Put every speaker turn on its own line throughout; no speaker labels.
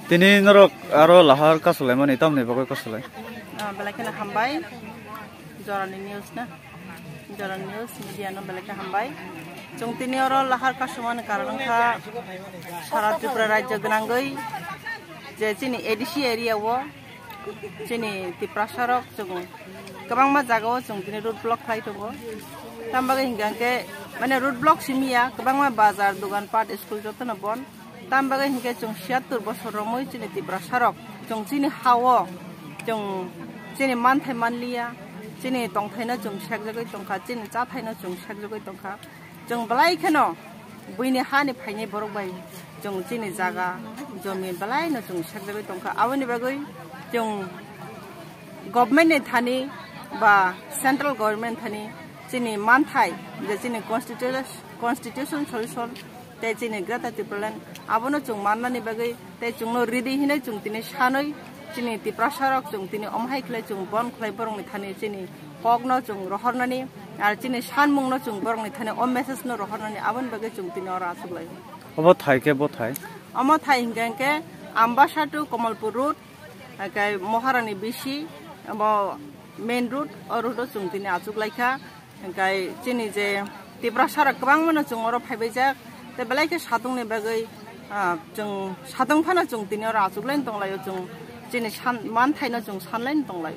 Tini norok aro lahar kasulai mani tam nih pokoknya kasulai.
Belakangnya hambai, Jorani News na, Jorani News media na belakang hambai. Jung tini orang lahar kasuman karena ka syarat Tripura Raja genanggoi, jadi ni edisi area wo, jadi Tripura Sharok jung, kebang mah jaga wo jung tini road block flight wo, tambah hingga ke mana road block simia, kebang mah bazar, dugan part, school joto na bon. Tambah hingga jung siatur bosor romoi cini Tripura Sharok, jung cini hawo, jung cini mantai manlia, cini tongthai na jung shek jagai tongka, cini cathai na jung shek jagai tongka, jung belai keno, buini hani paine borok bai, jung cini jaga, jomin belai na jung shek jagai tongka, awani bagai jung government ni thani ba central government thani, cini mantai, jadi cini constitution solution. Teh cini Greta Thunberg, abono jung mana ni bagai, teh jung no ridi hina jung tini shanoi, cini Tripura Sharok jung tini omhai klai jung bon klai borong ni thani cini kog no jung rohor nani, ar cini shan mung no jung borong ni thani om message no rohor nani, abon bagai jung tini ora asuklai.
Abo thai ke bo thai?
Amo thai hingga ke Ambasha to Kamalpur road, kai Moharani Bishi, abo main road or road jung tini asuklai ka, kai cini je Tripura Sharok kebang mana jung ora phai bejak. Belai ke sadung ni bagai, jung sadung pana jung tini orang asuk lain tong layu jung, jenis mantai na jung san lain tong layu.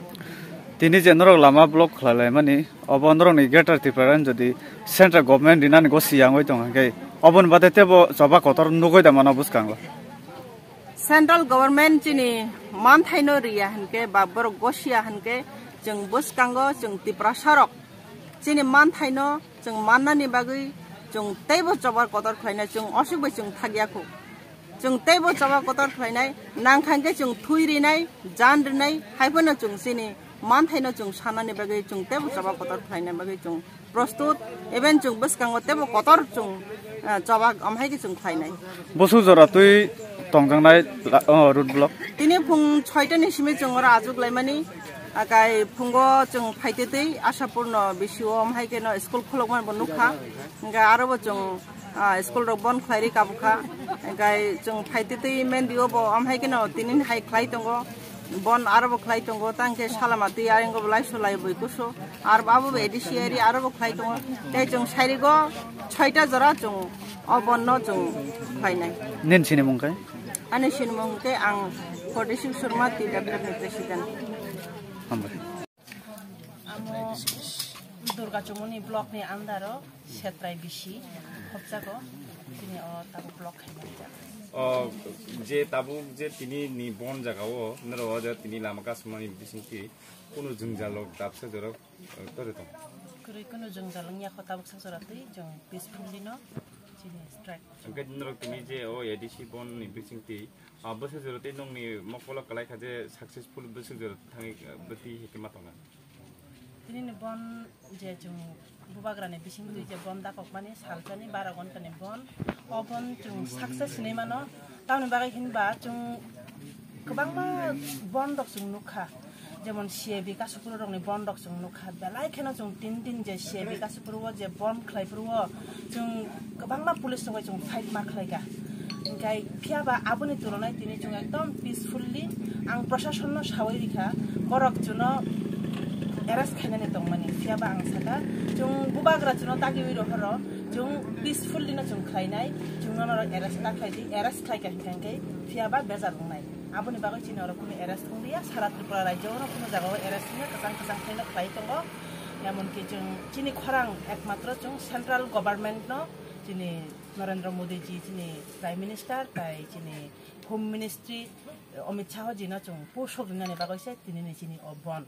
Tini jenrok lama blok khalai mani, obon rong ni Greater Tripura jadi central government dinan gosi yang oi tong kai, obon bate tebo coba kotor nugoi da mana buskang lo.
Central government jini mantai no ria hanke babur gosia hanke jung buskango jung Tripura Sharok, jini mantai no jung mana ni bagai. Jung tebo coba kotor khainai jung osuk bai jung thagiaku jung tebo coba kotor khainai nangkhangke jung thuirinai janrinai haibona jung sini manthaina jung sanani bagai jung tebo coba kotor khainai bagai jung prostut even jung buskango tebo kotor jung coba amhaike jung khainai
bosu jora tui tongjangnai road block
tini phung 6ta ni simi jung ora ajuk laimani akai phungo jung phaitei Ashapurno bisio amhaike no school khulokman bonukha ga aro jung school ro bon khlairi kabukha gai jung phaitei mendio bo amhaike no tinin hai khlai tongo bon aro khlai tongo tangke salamati arengo blai solai boikuso ar babu edisiari aro khlai tongo tei jung sairigo 6ta jora jung obonno jung khlainai
nen sini mungkai
ane sini mungkai ang 46 Surma TWF president
Amo
Durga Chomoni block ni andaro setrai bishi hopjago tini tabu block
je tabu je tini ni bon jagao nero je tini lamakas mani bisinti kono jungjalok tapse jorok tore to
kuri kono jungjalong ya khota buk sasorati jung peacefully no tini strike
angke nero tini je edisi bon ni bisinti bose jorote nong ni mokola kalai khaje successful bose jorot thangi beti hikmatonga
tini ni bon je jung bubagrane bisinti je bon dakok mani saltani 12 घन्टा ni bon obon jung success ni mano taun bagai hinba jung kebangma bon dok jung nukha যেমন CAB কাসুপুর রংনি বন rock জং নুখা বেলাই খেনা জং তিন যে CAB কাসুপুর যে বন খলাইপুর জং गोबांमा police जंग जं फाइट मा खलायगा ओंखाय फियाबा आबुनि तुलनाय तिनि जं एकदम पिसफुलली आं प्रशासन सावैरिखा बरक जुनो एरेस्ट खायनानै दं माने फियाबा आं सागा जं बुबाग्रा जुनो तागिवि रहर जं पिसफुलली न जं खायनाय जं नर एरेस्ट ना खायदि एरेस्ट खायगा हिंखाय फियाबा बेजार बुंनाय आबुनि बागै चिनर कुनि एरेस्ट खुंदिया सारा त्रिपुरा राज्योआव कुनि जागाव एरेस्ट नि कसां खायना खाय दङ एमनकि जों चिनि खरां एकमात्र जों सेंट्रल गवर्नमेंट न चिनि नरेंद्र मोदी जी चिनि प्राइम मिनिस्टर ताई चिनि होम मिनिस्ट्री अमित शाह जी न जों पोषक दिनानि बागैसे तिनि चिनि अबन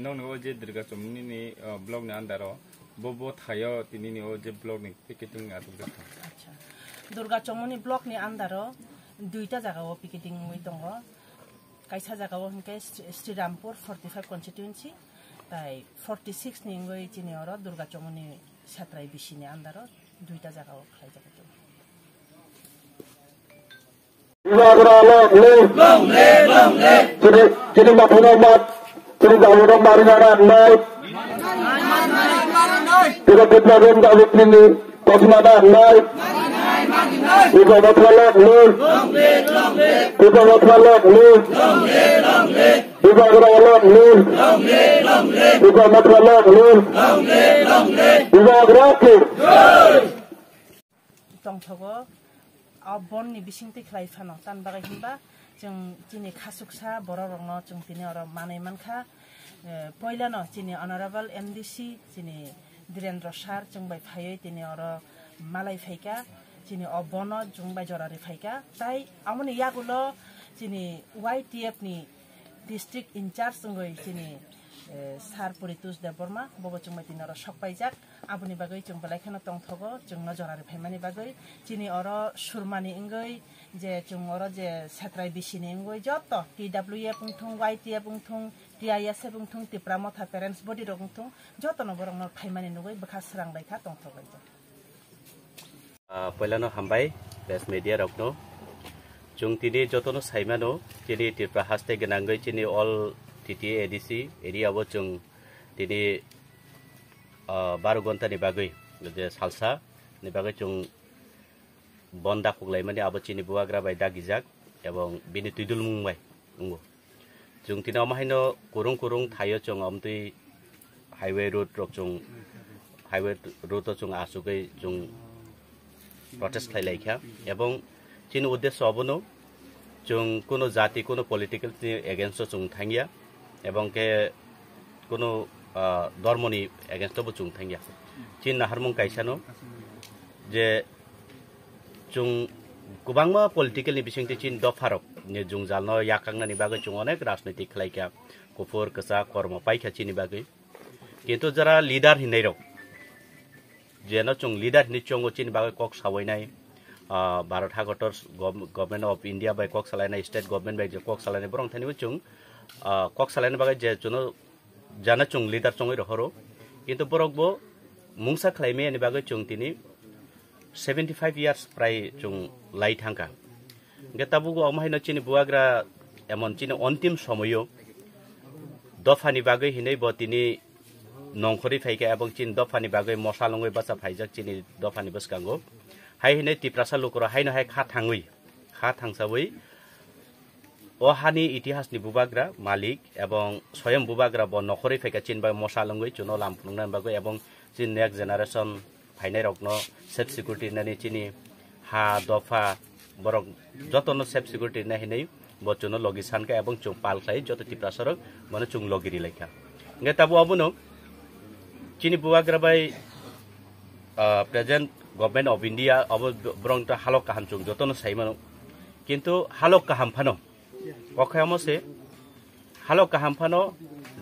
नौ जे दुर्गा चमनि नि ब्लॉग नि अंडारो बो थायो तिनि नि जे ब्लॉग नि पिकेटिंग आदुग
अच्छा दुर्गा चमनि ब्लॉग नि अंडारो दुईटा जागाव पिकेटिं मै दङ कायसा जागाव हनके श्रीरामपुर 45 कन्स्टिट्युएन्सी ताई 46 नि गय चिनि अर दुर्गा चमनि सात्राय बिसिनि अंडारो दुईटा जागाव खाय जागो
Ilagralo le kini mapuno mat kini gawuro marinara nai kini pitna rum gawit nini kosmana nai Ibu Matwala Nur, Ibu Matwala Nur, Ibu Agraala Nur, Ibu Matwala Nur, Ibu Agraakir.
Tongthogo abon ni bisingti khlai phano tan bagai himba जों दिनै खासुकसा बर' रंनो जों दिनै अर मानै मानखा पहिलानो दिनै honourable MDC दिनै धीरेन्द्र सार जों बाय फायै दिनै अर मालाय फायका दिनै अबनो जों बाय जरारि फायका ताई आमनि यागुलो दिनै वाईटीएफ नि डिस्ट्रिक्ट इनचार्ज जों दिनै सार परितोष देबबर्मा बबो जों बाय दिनै अर सकपायजाक आबुनि बागै जों बलायखानो तंथगो जों नजरारि फायमानि बागै दिनै अर सुरमानि इंगै जे जों अर जे सेट्राय बिसिनि इंगै जत टीडब्ल्यूए बुंथुं वाईटीए बुंथुं टीआईएस बुंथुं तिप्रा मथा पेरेंट्स बडी रो बुंथुं जत नबरंग फायमानि नुगै बखा स्रांबायखा तंथगै
पहिलानो हामबाय प्रेस मीडिया रखनो जों तिनि जतनो साइमानो तिनि तिप्रा हास्ते गनांगै तिनि अल टीटी एडीसी एरियाबो जों तिनि 12 घन्टानि बागै जे सालसा नि बागै जों बन्दा खुगलायमानि आबचिनि बुवाग्रा बाय दागिजाक एवं बिनि तुइदुल मुंबाय उंगो जों तिनाव माहायनो कुरुं कुरुं थायो जों अमतै हाईवे रूट रक जों हाईवे रूट जों आसुगै जों प्रोटेस्ट खालायलायखा एवं तिनि उद्देश्य अबनो जों कोनो जाति कोनो पॉलिटिकल एगेंस्ट जों थांगिया एवं के कोनो धर्मनि एगेंस्टबो जों थांगिया चिन नाहारमुं कायसानो जे जों गोबांमा पॉलिटिकल नि बिसिंति चिन दफारक ने जों जालनो याकांनानि बागै जों अनेक राजनीतिक खालायखा गुफुर कसा कर्म पाइखा चिनि बागै किन्तु जरा लीडर हिनैरो जेनो जों लीडर हिनि चंगो चिन बागै कक सावैनाय भारत हागतर गवर्नमेंट ऑफ इंडिया बाय कक सालायनाय स्टेट गवर्नमेंट बाय कक सालायनाय बरं थानिबो जों कक सालायनाय बागै जे जुनो जाना जों लीडर चंगै रहरो किन्तु बरकबो मुंसा खालायमे नि बागै जों तिनि 75 years प्राय जों लाई थांका गेताबुगो अमाहिनो चिनि बुवाग्रा एमन चिनि अंतिम समयो दफानि बागै हिनै बतिनि नंखरि फायका एबं चिन दफानि बागै मसालंगै बासा फायजाक चिनि दफानि बसकांगो हाय हिनै तिप्रासा लुकरो हायनो हाय खा थाङै खा थांसाबै ओ हानि इतिहासनि बुबाग्रा मालिक एवं स्वयं बुबाग्रा ब नखरि फायका चिन बाय मसालंगै चुनो लामफुंनान बागै एवं चिन नेक्स्ट जनरेशन फाइनाय रकनो सेफ सिक्युरिटी ननि चिनि हा दफा बरक जतनो सेफ सिक्युरिटी न हिनै बचनो लगिसान का एवं चुं पालखाय जत तिप्रासरक मने चुं लगिरि लेखा गेताबु अबुनो चिनि बुवाग्रा बाय प्रेजेंट गवर्नमेंट ऑफ इंडिया अब ब्रंट हालक काहाम चुं जतनो साइमानो किन्तु हालक काहाम फानो अखायामसे हालक काहाम फानो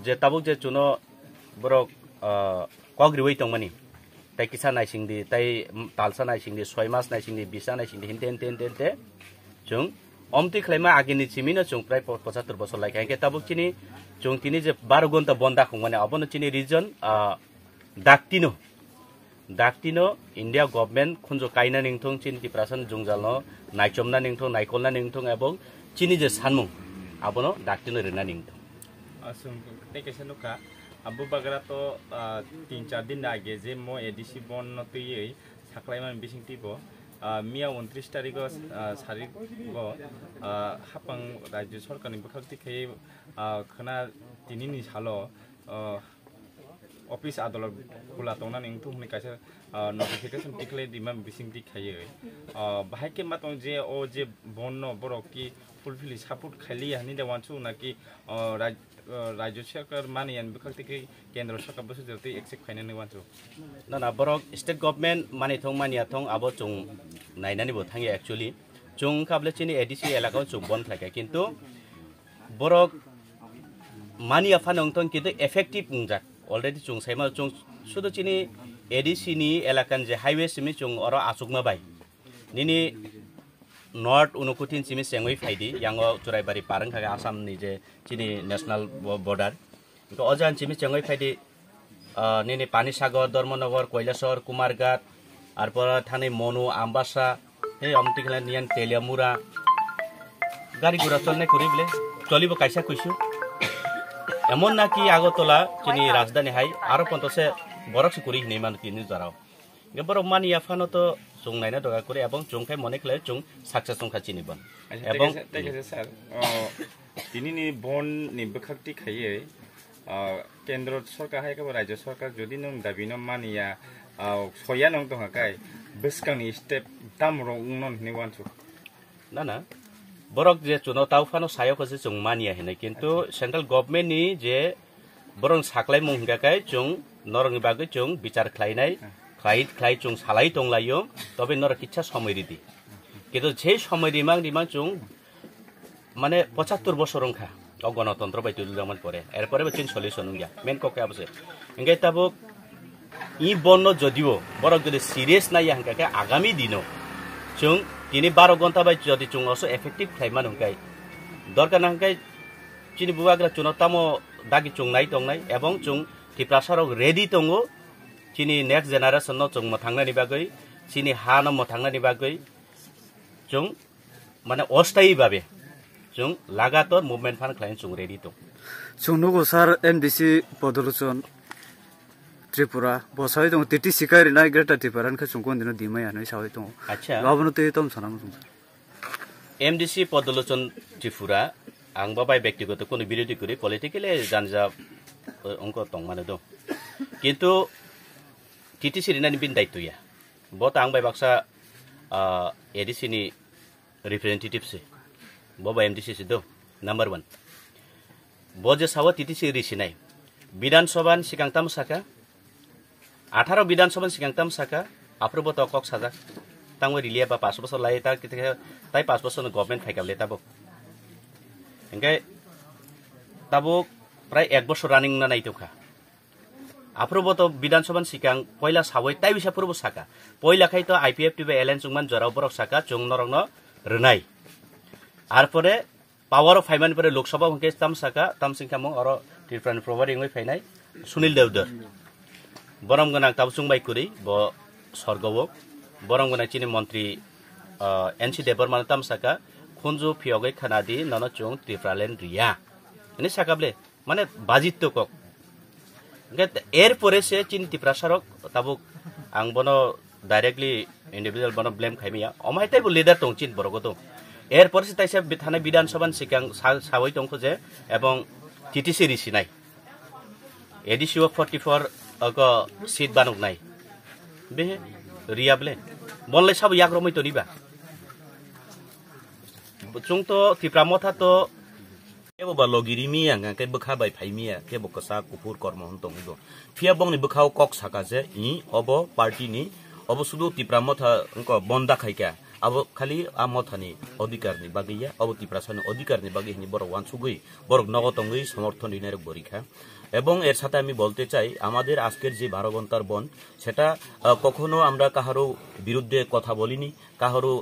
जे ताबुक जे चुनो बरक कग्रिवै तंमानि ताई किसा नाइसिंदि ताई तालसा नाइसिंदि 6 मास नाइसिंदि 20 नाइसिंदि हिनते जों अमति खलायमा आगिनि चिमिनो जों प्राय 75 बছর लायखाय के ताबुक चिनि जों तिनि जे 12 घन्टा बन्दा खुंमाने अबनो चिनि रिजन दाक्तिनो इंडिया गवर्नमेंट खुंजो कायना निंथों चिनि तिप्रासन जुंजालनो नाइचमना निंथों नाइकलना निंथों एबं चिनि जे सानमुं अबनो दाक्तिनो रेना निंथों
असुम टेकेसनुका अबु बागरा तो 3-4 दिन आगे जे मो एडीसी बन नतयै साख्लायमान बिसिंतिबो मिया 29 तारिख सारि हापां राज्य सरकारनि बखाक्तिखै खना दिनैनि सालो अफिस आदालत खुला तंनानै इंथुमनि कासे नोटिफिकेशन टिकले दिमा बिसिंति खायो बाहायके मातों जे ओ जे बन बरकी फुलफिली सपोर्ट खाली हानि दे वान्सु नाकि राज्य सरकार मानियान बखाक्तिखै केन्द्र सरकार बसु जते एक्सेप्ट खायनानै वान्सु
ना बरक स्टेट गवर्नमेंट मानि थं मानिया थं आबो जों नायनानै बो थाङो एक्चुअली जों काबले चिनि एडीसी एलाकाव जों बन थाका किन्तु बरक मानिया फानों थं किन्तु इफेक्टिव मुंजा अलरेडी जों साइमा जों सुदु चिनि एडीसी नि एलाकान जे हाईवे सिमि जों अर आसुकमा बाय निनि नॉर्थ उनुकुटिन सिमि सेंगै फाइदि यांगो चुराइबारि पारं थागा आसाम नि जे चिनि नेशनल बॉर्डर तो अजान सिमि सेंगै फाइदि निनि पानीसागर धर्मनगर কৈলাসহর कुमारघाट आरपर थाने मनु आम्बासा हे अमतिखला नियन तेलियामुरा गाड़ी घोड़ा चलने करिबले चलिबो कायसा कइसु एमन नाकि আগতলা चिनि राजधानी हाई आरो पन्तसे बरक से करि हिनै मान तिनि जराव गे बरक मानिया फानो तो chung naina doga kore ebong chung khai mone khle chung success chung khachini bon ebong
sir tini ni bon ni bekhakti khaiye kendro sarkar hai ka rajya sarkar jodi nong dabi no mania soya nong to hakai beskang ni step tamro non ni wanchu
na borok je chuno taufano sayo ko je chung mania hene kintu central government ni je borong saklai mung hingga kai chung norong bagai chung bicar khlainai khlai chung salai tonglayo tobe nor kichha সময় দিদি কিন্তু যে সময় রিমাং chung মানে 75 বছর রংখা গণতন্ত্র by তুলজামান পরে এরপরে চিন সলিউশন গিয়া মেন কোকে আবছে এঙ্গাই তাবো ই বন্ন যদিও বড় যদি সিরিয়াস নাই হাঙ্কাকে আগামী দিনো chung তিনি 12 ঘন্টা বাই যদি chung অসো এফেক্টিভ খাইমান হংকাই দরকার নাংকাই চিনি বুয়াগ্রা চুনতামো দাগি chung নাই tongনাই এবং chung টিপ্রাসারক রেডি তঙ্গো চিনি নেক্সট জেনারেশন নো chung মথাংনানি বাগৈ চিনি হা ন মথাংনানি বাগৈ chung মানে অস্থায়ী ভাবে chung লাগাতার মুভমেন্ট ফান ক্লাইন chung রেডি তো
chung nugo sar NBC podoluchon Tripura bosai dong titi sikari na greta tiparan kha chung kon dino dimai anoi sawai to
acha
babunu te tom sanam chung
MDC podoluchon Tripura ang babai ব্যক্তিগত কোন বিরোধী করে politically জানজা অঙ্ক tong মানে do কিন্তু TTC rinani bin daituya bot ang bai baksa ADC ni representative se boba MDC se do number 1 boje sawa TTC risinai bidan soban sikangtam saka 18 bidan soban sikangtam saka aprobo to kok saja tangwe rilia ba 5 বছর lai ta tai 5 বছর government phaikable tabo engkai tabo prai 1 বছর running na nai toka আপ্রবত বিধানসভা সিকাং পয়লা সাবই তাই বিসা পূর্ব সাকা পয়লা খাই তো IPF টিবে LN চুংমান জরাও বরক সাকা চুং নরংন রনাই আর পরে power of ফাইমান পরে লোকসভা হংকে তাম সাকা তাম সিংখামং অর টিরফ্রান প্রভারিং হই ফাইনাই সুনীল দেবদর বরমগনা তাবসুং বাই কুরি ব সরগব বরমগনা চিনি মন্ত্রী NC দেববর্মা তাম সাকা খুনজু ফিয়গৈ খানাদি নন চুং ত্রিপ্রালেন রিয়া এনে সাকাবলে মানে বাজিত্ব কক এরপরে সে চিন্তি প্রসারক তাবুক আং বনো ডাইরেক্টলি ইন্ডিভিজুয়াল বনো ব্লেম খাইমিয়া অমাইতাই লিডার তং চিন বরগো তো এরপরে সে তাইসে থানে বিধানসভা সিকাং সাবই তংখো যে এবং TTC রিসিনাই ADC 44 অগ সিট বানুক নাই বে রিয়াবলে বললে সব ইয়াগ্রমই তো নিবা চুং তো ত্রিপ্রামথা তো Kebo ba logiri miya nga kay bukha bay phay miya kebo kasa kupur kormo hontong do fia bong ni bukhaw kok saka je I obo party ni obo sudu tipramotha ko bonda khaika abo khali amothani odikar ni bagiya obo tiprasani odikar ni bagi ni boro wansugui borok nogotongui সমর্থন দিনের পরীক্ষা এবং এর সাথে আমি বলতে চাই আমাদের আজকের যে 12 ঘন্টার বন্ধ সেটা কখনো আমরা কাহারো বিরুদ্ধে কথা বলিনি কাহারো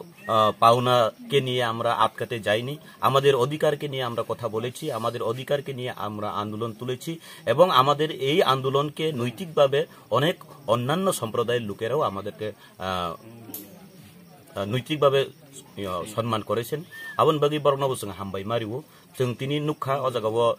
পাওনাকে নিয়ে আমরা আটকাতে যাইনি আমাদের অধিকারকে নিয়ে আমরা কথা বলেছি আমাদের অধিকারকে নিয়ে আমরা আন্দোলন তুলেছি এবং আমাদের এই আন্দোলনকে নৈতিকভাবে অনেক অন্যান্য সম্প্রদায়ের লোকেরাও আমাদেরকে নৈতিকভাবে সম্মান করেছেন আবন বাগি বর্ণব जों হামবাই মারিও जों তিনি নুখা ও জায়গাও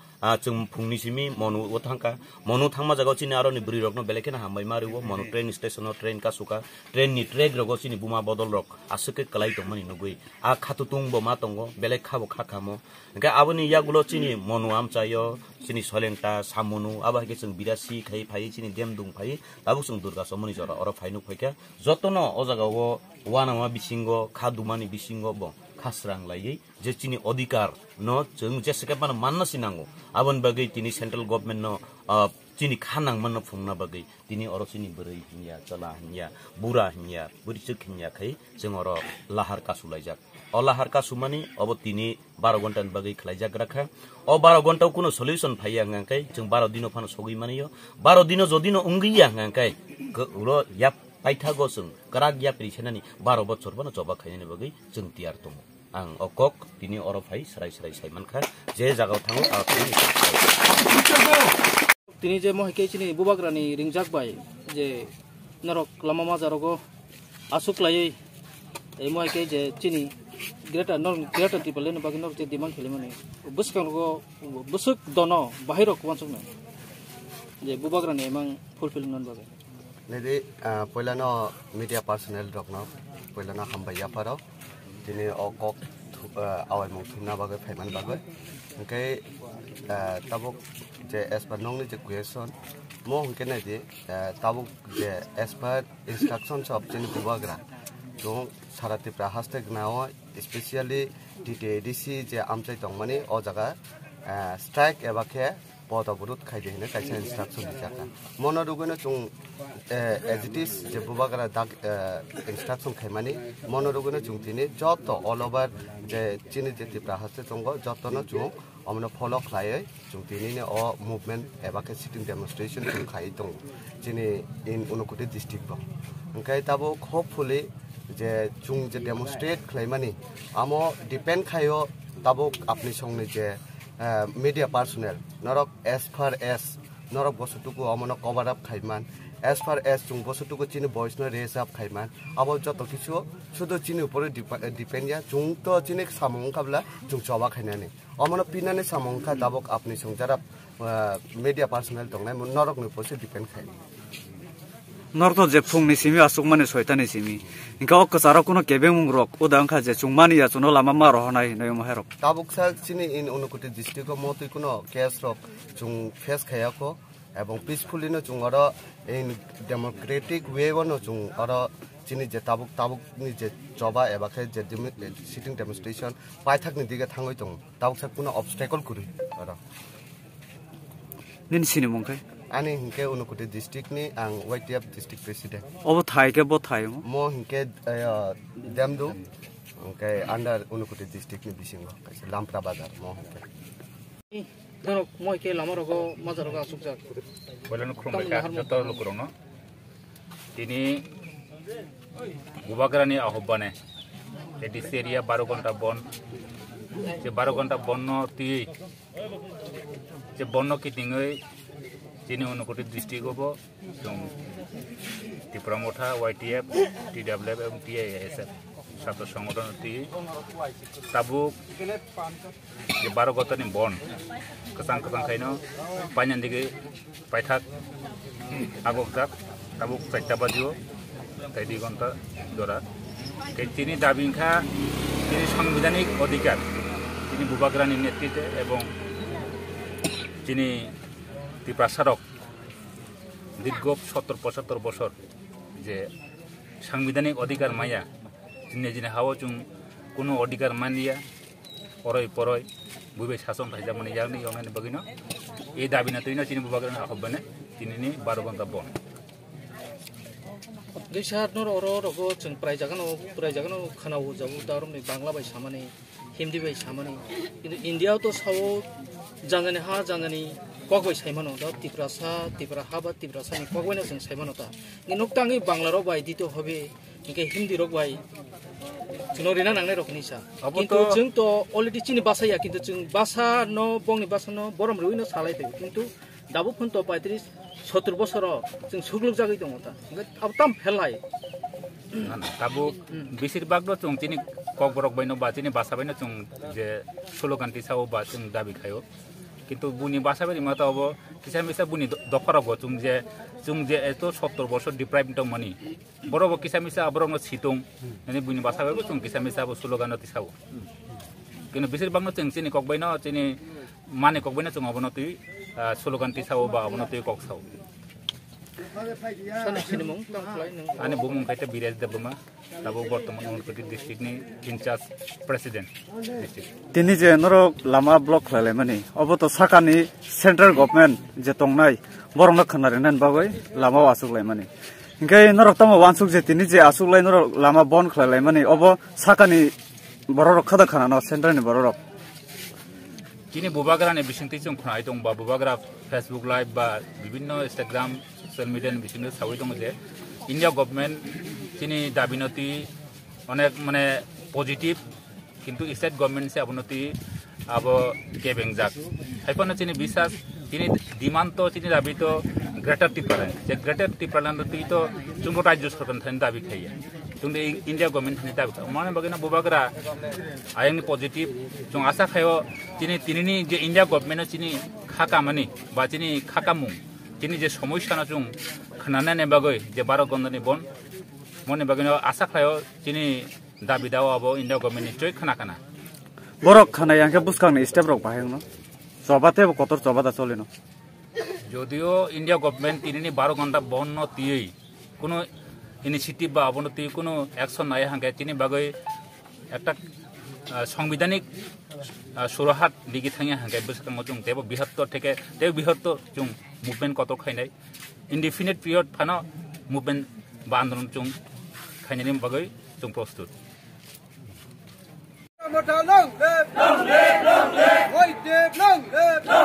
जों ফুংনিসিমি মনু ও থাঙ্কা মনু থাংমা জায়গাও চিনি আরো নি বুড়ি রকনো বেলেকেনা হামবাই মারিও মনু ট্রেন স্টেশন ট্রেন কাসুকা ট্রেন নি ট্রেক রগো চিনি বুমা বদল রক আসুকে কলাই তংমানি নগুই আ খাতুতুং বমা তঙ্গো বেলেক খাবো খাখামো গে আবনি ইয়াগুলো চিনি মনু আমচায়ো চিনি সলেংটা সামনু আবাকে जों বিরাসি খাই ফাই চিনি দেমদুং ফাই আবু जों দুর্গা সমনি জরা অর ফাইনু ফাইকা যতন ও জায়গাও ওয়ানামা বিসিঙ্গ খাদুমানি বিসিঙ্গ ব খাসরাং লাইयै যে চিনি অধিকার ন जों जेसेके माने माननसि नांगौ आबन बागै तिनि सेंट्रल गभर्नमेंट न चिनि खानां मन फुंना बागै तिनि अर चिनि बोरै हिनिया चला हिनिया बुरा हिनिया बुरिसुक हिनिया खै जों अर लाहार कासु लाइजाक अ लाहार कासु माने अब तिनि 12 घन्टानि बागै खलाइजाक राखा अ 12 घन्टाव कुनो सल्युशन फाइया गांकै जों 12 दिनो फानो सगै मानियो 12 दिनो जदिनो उंगिया गांकै उरो याप पाइथागो जों कराग या प्रिसेनानि 12 बछर बनो जबा खायनि बागै जों तियार दङ आं अकक तिनि अरफाइ सराय सराय साइमानखा जे जागाव थाङो
तिनि जे महके चिनि बुबाग्रानि रिंजाक बाय जे नरक लामा माजारगो आसुक लायै ए महके जे चिनि ग्रेटर टिपलेन बागि नर जे दिमां खेले माने बुसकांगो बुसुक दनो बाहिरक वानसुकनो जे बुबाग्रानि एमां फुलफिल नन बागै
लेदि पहिला न मिडिया पार्सनेल रकनो poilana hambai yaparo dini okok awai mong thumna bagai phaiman bagai engkai tabuk je as per nong ni je question mo hingke na je tabuk je as per instructions of jini bubagra jong sarati pra hashtag nawa especially DTADC je amchai tongmani o jaga strike eba khe poda burut khaide hine kaisa instruction dijaka mono rugone chung as it is je bubagra dak instruction khaimani mono rugone chung tini joto all over je chini je tipra haste chongo joto no chung amno follow khlai chung tini ne o movement eba khe sitting demonstration chung khai tong chini in Unukoti district bo engkai tabo hopefully je chung je demonstrate khlaimani amo depend khayo tabo apni songni je media personnel norok as far as norok bosutuku amono cover up khaiman as far as chung bosutuku chini voice no raise up khaiman abo joto kichu sudo chini upore depend ya chung to chini samong kabla chung choba khainani amono pinani samong kha dabok apni songjara media personnel tongnai norok ni pose depend khai
norto je phungni simi asuk mane soitani simi inka ok sara kuno kebeng rok udang kha je chungmani ya chuno lama ma rohnai noy maherok
tabuk sa chini in Unukoti district ko motoi kuno case rok chung face khaya ko ebong peacefully no chung aro in democratic way no chung aro chini je tabuk ni je joba eba khe je sitting demonstration paithak ni dige thangoi tong tabuk sa kuno obstacle kuri aro
nin sini mongkai
ani hingke Unukoti district ni ang YTF district president
obo thai ke bo thai
mo hingke demdu hingke under Unukoti district ni bisingo kaisa Lampra bazar mo hingke
norok moi ke lamarogo majarogo asukjak
bolan khumba joto lukurong tini bubagrani ahobane edis area 12 ঘন্টা বন যে 12 ঘন্টা বন তি যে বন কিটিংই chini Unukoti district obo jong Tripura Motha YTF TWF এবং TASF ছাত্র সংগঠন তি tabuk je 12 gotani bon kesang khaino panyan dige paithak agokjak tabuk 4টা বাজিও তাই 2 ঘন্টা ধরা তিনি দাবিংখা তিনি সাংবিধানিক অধিকার তিনি বুবাগ্রানি নেতৃত্বে এবং তিনি Tripura Sarok দীর্ঘ 70-75 বছর যে সাংবিধানিক অধিকার মাইয়া জিনে জিনে হাও চুং কোনো অধিকার মানিয়া পরই পরই বুবে শাসন থাইজা মানে ইয়ানি ইংনে বগিনো এই দাবি না তৈনা চিনি বুবাগ্রানি আহ্বানে চিনি 12 ঘন্টা বন
Desar nor oro rogo chung praijagano khanau jabu darum ni Bangla bai samani Hindi bai samani কিন্তু India to sawo jangani ha jangani kogbai saimano da Tripura ha ba Tripura sa ni kogbai na chung saimano ta ni noktangi Bangla ro bai dito hobe inke Hindi rok bai chunori na nangne rok ni sa কিন্তু chung to already chini basa ya কিন্তু chung basa no bongni basa no borom rui no salai te কিন্তু dabu phun to 35-70 বছর जों सुग्लुक जागै दङ ता आबताम फेलाय
ताबु बेसिरभाग रो जों तिनि ककबरक बायनो बा तिनि बासा बायनो जों जे स्लोगानति साव बा जों दाबि खायो किन्तु बुनि बासा बायनि माता अब किसा मिसा बुनि दखराव जों जे एतो 70 বছর डिप्राइभ दं मनि बरब किसा मिसा अबरंग सितुं ने बुनि बासा बायबो जों किसा मिसा बो स्लोगानति साव किन्तु बेसिरभाग जों तिनि ककबायनो तिनि माने ककबायनो जों अबनति slogan tisau ba abono te kok sau ani bumung kaita biraj dabuma tabo bortoman Unukoti district ni incharge president district
tini je noro lama block lale mani obo to sakani central government je tongnai borongna khanare nan bagoi lama asuk lai mani ingai noro tamo wansuk je tini je asuk lai noro lama bon khlai mani obo sakani bororok khada khana no central ni bororok
Kini bubagrani bisingti chung khonai dong ba bubagra Facebook live ba bibinno Instagram social media ni bisingno sawi dong je India government kini dabinoti onek mane positive kintu state government se abunoti abo kebengjak haipano chini bisas kini demand to chini dabi to greater Tripura je greater Tripura ti to chungo rajyo sarkar than dabi khaiya chung India government ni dabi mane bagina bubagra ayang ni positive chung asa khayo chini je India government chini khaka mani ba chini khaka mung chini je samoysya na chung khanana ne bagoi je 12 gandani bon
मने बागैनो आसा खायो दिनै दाबि दावाबो India गभर्नमेन्टनि चय खाना खाना
बरक खानाय आंखे बुसखांनो स्टेप रक बाहायनो जबाते कतर जबादा चलिनो
যদিও ইন্ডিয়া গভর্নমেন্ট 12 ঘন্টা বন্ধ দিয়েই কোনো ইনিশিয়েটিভ বা অবনতি কোনো অ্যাকশন নাই হাঙ্গে তিনি বাগৈ একটা সাংবিধানিক সুরাহাট লিগি থাঙে হাঙ্গে বুসখাং जों देव बृहत्तर থেকে देव बृहत्तर जों मुभमेन्ट कत खायनाय इनडिफिनिट पिरियड फानो मुभमेन्ट बा आन्दोलन जों खायनायनि बागै जों प्रस्तुत
Long live!